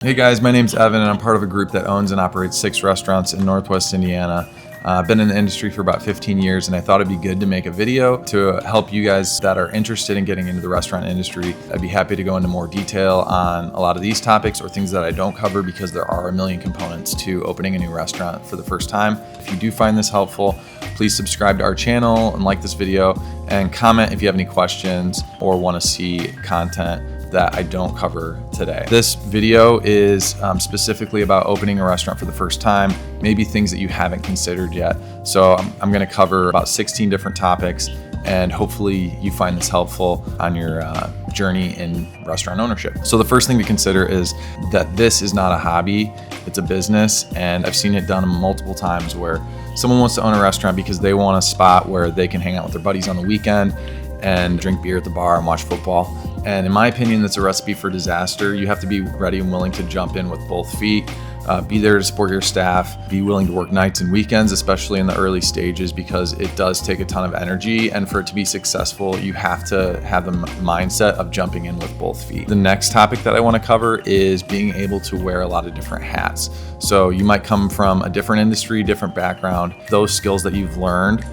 Hey guys, my name's Evan and I'm part of a group that owns and operates 6 restaurants in Northwest Indiana. I've been in the industry for about 15 years and I thought it'd be good to make a video to help you guys that are interested in getting into the restaurant industry. I'd be happy to go into more detail on a lot of these topics or things that I don't cover because there are a million components to opening a new restaurant for the first time. If you do find this helpful, please subscribe to our channel and like this video and comment if you have any questions or want to see content that I don't cover today. This video is specifically about opening a restaurant for the first time, maybe things that you haven't considered yet. So I'm gonna cover about 16 different topics and hopefully you find this helpful on your journey in restaurant ownership. So the first thing to consider is that this is not a hobby, it's a business, and I've seen it done multiple times where someone wants to own a restaurant because they want a spot where they can hang out with their buddies on the weekend and drink beer at the bar and watch football. And in my opinion, that's a recipe for disaster. You have to be ready and willing to jump in with both feet, be there to support your staff, be willing to work nights and weekends, especially in the early stages, because it does take a ton of energy. And for it to be successful, you have to have the mindset of jumping in with both feet. The next topic that I want to cover is being able to wear a lot of different hats. So you might come from a different industry, different background. Those skills that you've learned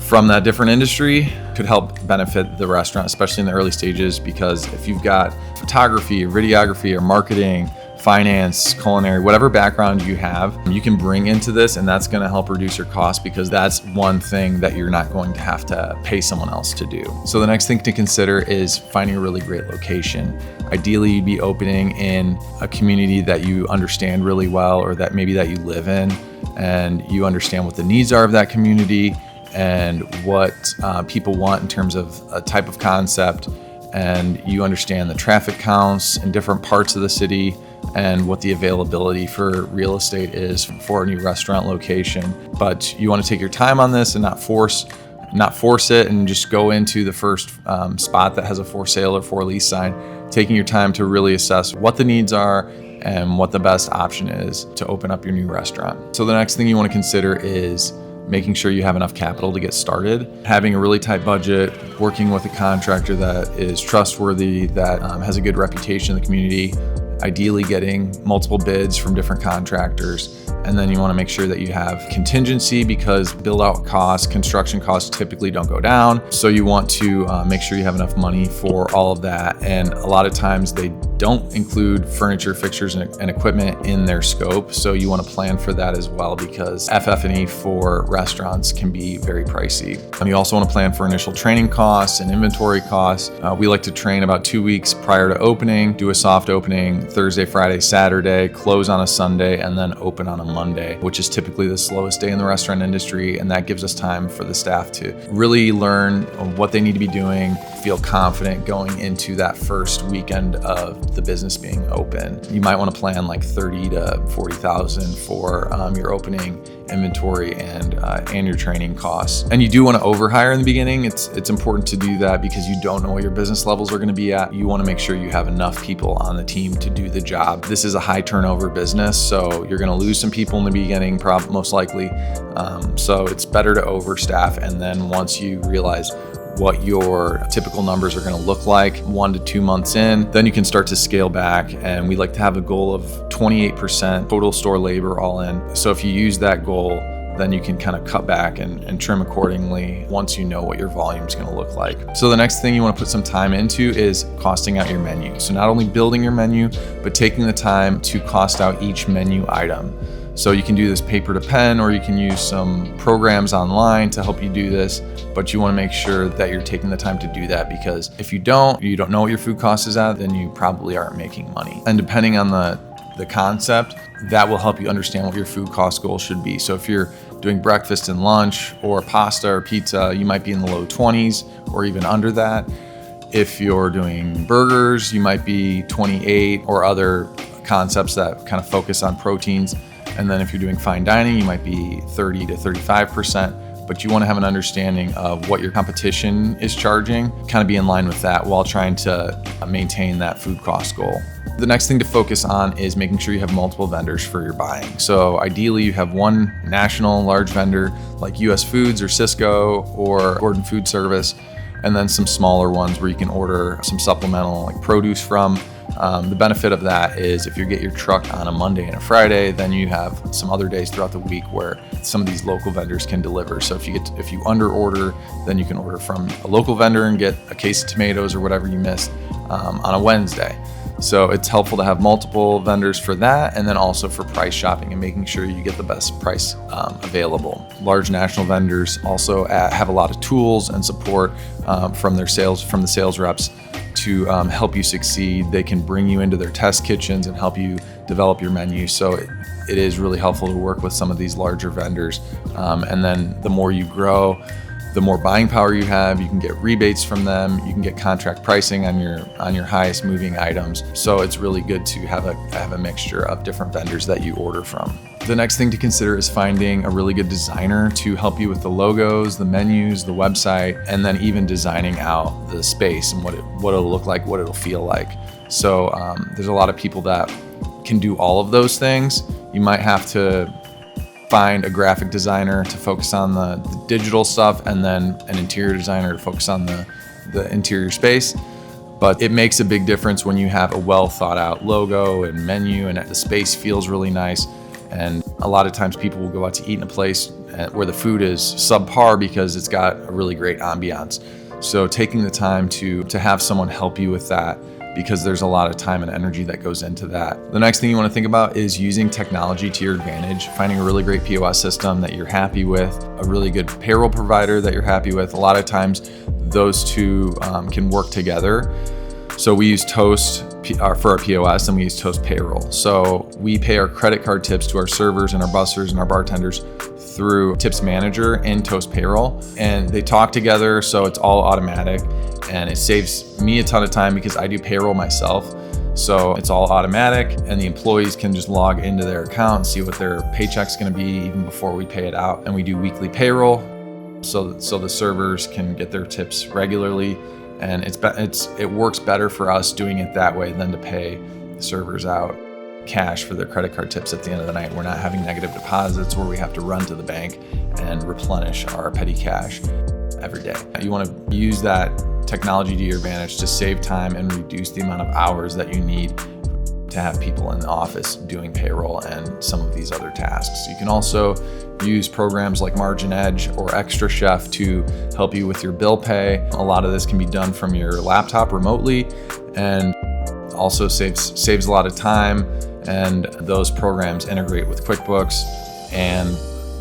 from that different industry could help benefit the restaurant, especially in the early stages, because if you've got photography or videography or marketing, finance, culinary, whatever background you have, you can bring into this, and that's going to help reduce your costs because that's one thing that you're not going to have to pay someone else to do. So the next thing to consider is finding a really great location. Ideally, you'd be opening in a community that you understand really well, or that maybe that you live in, and you understand what the needs are of that community and what people want in terms of a type of concept, and you understand the traffic counts in different parts of the city and what the availability for real estate is for a new restaurant location. But you want to take your time on this and not force it and just go into the first spot that has a for sale or for lease sign, taking your time to really assess what the needs are and what the best option is to open up your new restaurant. So the next thing you want to consider is making sure you have enough capital to get started, having a really tight budget, working with a contractor that is trustworthy, that has a good reputation in the community, ideally getting multiple bids from different contractors. And then you want to make sure that you have contingency because build out costs, construction costs typically don't go down. So you want to make sure you have enough money for all of that. And a lot of times they don't include furniture, fixtures, and equipment in their scope. So you want to plan for that as well because FF&E for restaurants can be very pricey. And you also want to plan for initial training costs and inventory costs. We like to train about 2 weeks prior to opening, do a soft opening Thursday, Friday, Saturday, close on a Sunday, and then open on a Monday, which is typically the slowest day in the restaurant industry. And that gives us time for the staff to really learn what they need to be doing, feel confident going into that first weekend of the business being open. You might want to plan like 30 to 40,000 for your opening inventory and your training costs. And you do want to overhire in the beginning. It's important to do that because you don't know what your business levels are going to be at. You want to make sure you have enough people on the team to do the job. This is a high turnover business, so you're going to lose some people in the beginning, most likely. So it's better to overstaff, and then once you realize what your typical numbers are going to look like 1 to 2 months in, then you can start to scale back. And we like to have a goal of 28% total store labor all in. So if you use that goal, then you can kind of cut back and trim accordingly once you know what your volume is going to look like. So the next thing you want to put some time into is costing out your menu. So not only building your menu, but taking the time to cost out each menu item. So you can do this paper to pen, or you can use some programs online to help you do this, but you want to make sure that you're taking the time to do that, because if you don't know what your food cost is at, then you probably aren't making money. And depending on the concept, that will help you understand what your food cost goal should be. So if you're doing breakfast and lunch or pasta or pizza, you might be in the low 20s or even under that. If you're doing burgers, you might be 28, or other concepts that kind of focus on proteins. And then if you're doing fine dining, you might be 30 to 35%, but you want to have an understanding of what your competition is charging, kind of be in line with that while trying to maintain that food cost goal. The next thing to focus on is making sure you have multiple vendors for your buying. So ideally you have one national large vendor like US Foods or Sysco or Gordon Food Service, and then some smaller ones where you can order some supplemental like produce from. The benefit of that is if you get your truck on a Monday and a Friday, then you have some other days throughout the week where some of these local vendors can deliver. So if you under order, then you can order from a local vendor and get a case of tomatoes or whatever you missed on a Wednesday. So it's helpful to have multiple vendors for that, and then also for price shopping and making sure you get the best price available. Large national vendors also have a lot of tools and support from the sales reps to help you succeed. They can bring you into their test kitchens and help you develop your menu. So it is really helpful to work with some of these larger vendors. And then the more you grow, the more buying power you have. You can get rebates from them. You can get contract pricing on your highest moving items. So it's really good to have a mixture of different vendors that you order from. The next thing to consider is finding a really good designer to help you with the logos, the menus, the website, and then even designing out the space and what it'll look like, what it'll feel like. So there's a lot of people that can do all of those things. You might have to find a graphic designer to focus on the digital stuff, and then an interior designer to focus on the interior space. But it makes a big difference when you have a well thought out logo and menu and the space feels really nice. And a lot of times people will go out to eat in a place where the food is subpar because it's got a really great ambiance. So taking the time to have someone help you with that, because there's a lot of time and energy that goes into that. The next thing you want to think about is using technology to your advantage, finding a really great POS system that you're happy with, a really good payroll provider that you're happy with. A lot of times those two can work together. So we use Toast for our POS, and we use Toast Payroll. So we pay our credit card tips to our servers and our bussers and our bartenders through Tips Manager and Toast Payroll, and they talk together, so it's all automatic. And it saves me a ton of time because I do payroll myself. So it's all automatic, and the employees can just log into their account and see what their paycheck's gonna be even before we pay it out. And we do weekly payroll, so the servers can get their tips regularly. And it works better for us doing it that way than to pay the servers out cash for their credit card tips at the end of the night. We're not having negative deposits where we have to run to the bank and replenish our petty cash every day. You wanna use that technology to your advantage to save time and reduce the amount of hours that you need to have people in the office doing payroll and some of these other tasks. You can also use programs like Margin Edge or Extra Chef to help you with your bill pay. A lot of this can be done from your laptop remotely, and also saves a lot of time. And those programs integrate with QuickBooks and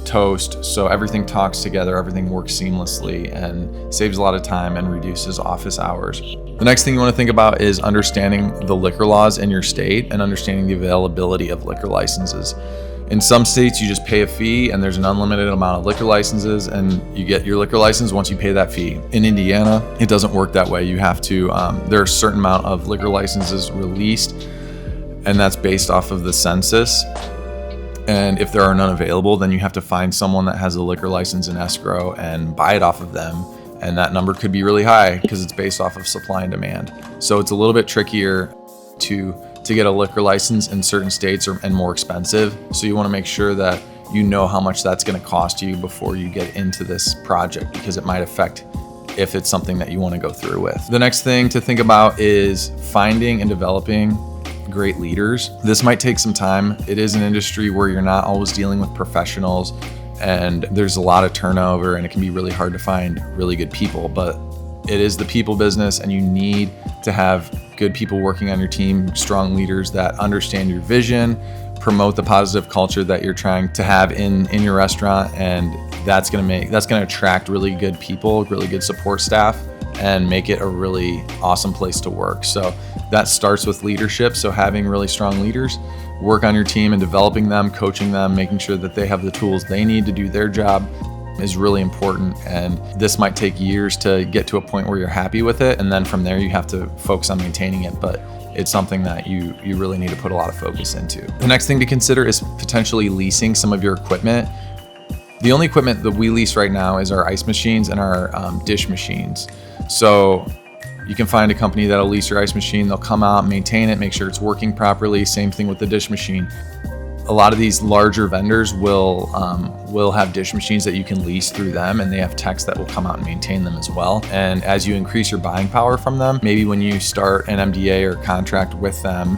Toast, so everything talks together, everything works seamlessly, and saves a lot of time and reduces office hours. The next thing you want to think about is understanding the liquor laws in your state and understanding the availability of liquor licenses. In some states, you just pay a fee and there's an unlimited amount of liquor licenses, and you get your liquor license once you pay that fee. In Indiana, it doesn't work that way. You have to, there are a certain amount of liquor licenses released, and that's based off of the census. And if there are none available, then you have to find someone that has a liquor license in escrow and buy it off of them. And that number could be really high because it's based off of supply and demand. So it's a little bit trickier to get a liquor license in certain states and more expensive. So you want to make sure that you know how much that's going to cost you before you get into this project, because it might affect if it's something that you want to go through with. The next thing to think about is finding and developing great leaders. This might take some time. It is an industry where you're not always dealing with professionals, and there's a lot of turnover, and it can be really hard to find really good people, but it is the people business, and you need to have good people working on your team, strong leaders that understand your vision, promote the positive culture that you're trying to have in your restaurant, and that's going to attract really good people, really good support staff, and make it a really awesome place to work. So that starts with leadership. So having really strong leaders, work on your team and developing them, coaching them, making sure that they have the tools they need to do their job is really important. And this might take years to get to a point where you're happy with it. And then from there, you have to focus on maintaining it. But it's something that you really need to put a lot of focus into. The next thing to consider is potentially leasing some of your equipment. The only equipment that we lease right now is our ice machines and our dish machines. So you can find a company that'll lease your ice machine. They'll come out, maintain it, make sure it's working properly. Same thing with the dish machine. a lot of these larger vendors will have dish machines that you can lease through them, and they have techs that will come out and maintain them as well. And as you increase your buying power from them, maybe when you start an MDA or contract with them,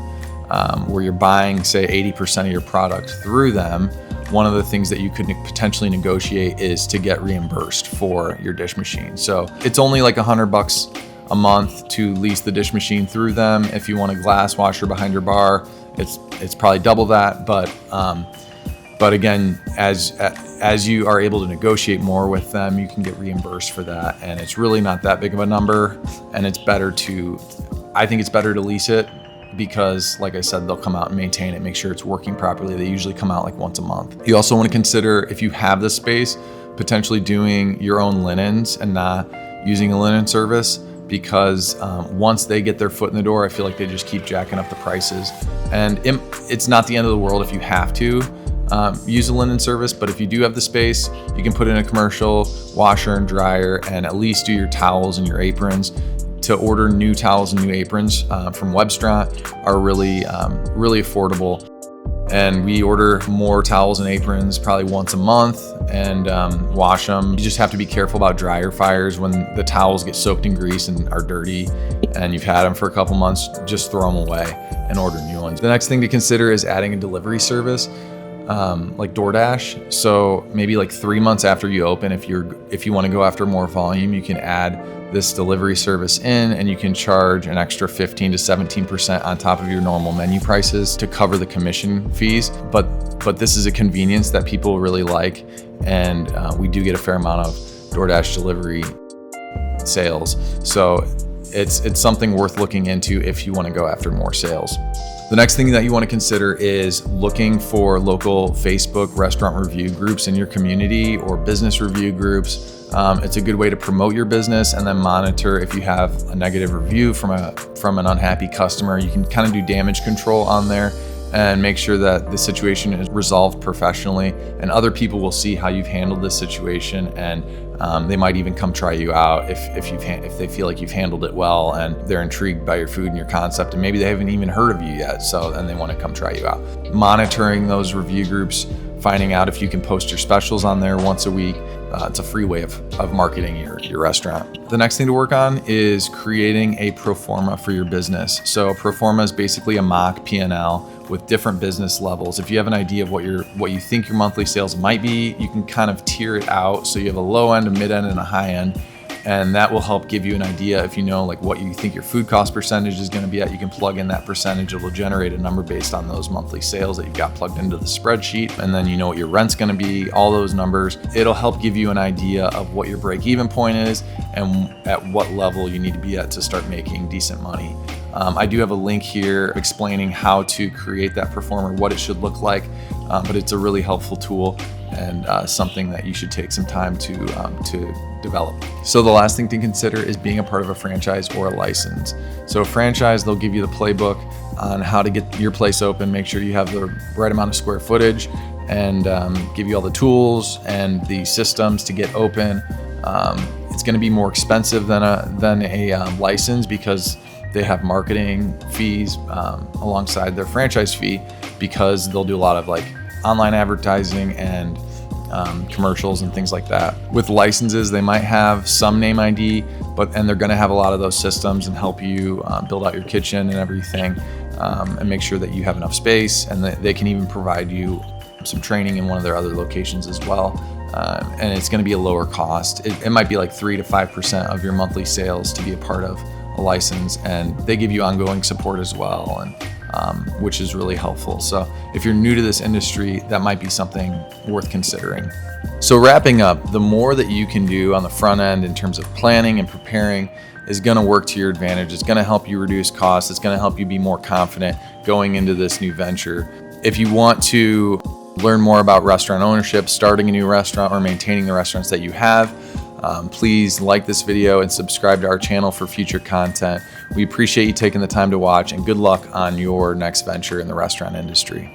where you're buying, say, 80% of your product through them, one of the things that you could potentially negotiate is to get reimbursed for your dish machine. So it's only like $100 a month to lease the dish machine through them. If you want a glass washer behind your bar, it's probably double that. But again, as you are able to negotiate more with them, you can get reimbursed for that, and it's really not that big of a number. And I think it's better to lease it, because like I said, they'll come out and maintain it, make sure it's working properly. They usually come out like once a month. You also want to consider, if you have the space, potentially doing your own linens and not using a linen service, because once they get their foot in the door, I feel like they just keep jacking up the prices. And it's not the end of the world if you have to use a linen service, but if you do have the space, you can put in a commercial washer and dryer and at least do your towels and your aprons. To order new towels and new aprons from Webstaurant are really affordable. And we order more towels and aprons probably once a month and wash them. You just have to be careful about dryer fires. When the towels get soaked in grease and are dirty and you've had them for a couple months, just throw them away and order new ones. The next thing to consider is adding a delivery service like DoorDash. So maybe like 3 months after you open, if you want to go after more volume, you can add this delivery service in, and you can charge an extra 15 to 17% on top of your normal menu prices to cover the commission fees. But this is a convenience that people really like, and we do get a fair amount of DoorDash delivery sales. So it's something worth looking into if you want to go after more sales. The next thing that you want to consider is looking for local Facebook restaurant review groups in your community, or business review groups. It's a good way to promote your business and then monitor if you have a negative review from an unhappy customer. You can kind of do damage control on there and make sure that the situation is resolved professionally, and other people will see how you've handled this situation, and they might even come try you out if they feel like you've handled it well and they're intrigued by your food and your concept, and maybe they haven't even heard of you yet, so then they want to come try you out. Monitoring those review groups, finding out if you can post your specials on there once a week. It's a free way of marketing your restaurant. The next thing to work on is creating a pro forma for your business. So a pro forma is basically a mock P&L with different business levels. If you have an idea of what you think your monthly sales might be, you can kind of tier it out. So you have a low end, a mid end, and a high end. And that will help give you an idea. If you know like what you think your food cost percentage is going to be at, you can plug in that percentage. It will generate a number based on those monthly sales that you've got plugged into the spreadsheet. And then you know what your rent's going to be, all those numbers. It'll help give you an idea of what your break-even point is and at what level you need to be at to start making decent money. I do have a link here explaining how to create that pro forma, what it should look like, but it's a really helpful tool and something that you should take some time to develop. So the last thing to consider is being a part of a franchise or a license. So a franchise, they'll give you the playbook on how to get your place open, make sure you have the right amount of square footage, and give you all the tools and the systems to get open. It's going to be more expensive than a license, because they have marketing fees alongside their franchise fee, because they'll do a lot of like online advertising and commercials and things like that. With licenses, they might have some name ID, and they're going to have a lot of those systems and help you build out your kitchen and everything, and make sure that you have enough space, and that they can even provide you some training in one of their other locations as well. And it's going to be a lower cost. It might be like 3 to 5% of your monthly sales to be a part of a license, and they give you ongoing support as well, and which is really helpful. So if you're new to this industry, that might be something worth considering. So wrapping up, the more that you can do on the front end in terms of planning and preparing is going to work to your advantage. It's going to help you reduce costs. It's going to help you be more confident going into this new venture. If you want to learn more about restaurant ownership, starting a new restaurant, or maintaining the restaurants that you have, please like this video and subscribe to our channel for future content. We appreciate you taking the time to watch, and good luck on your next venture in the restaurant industry.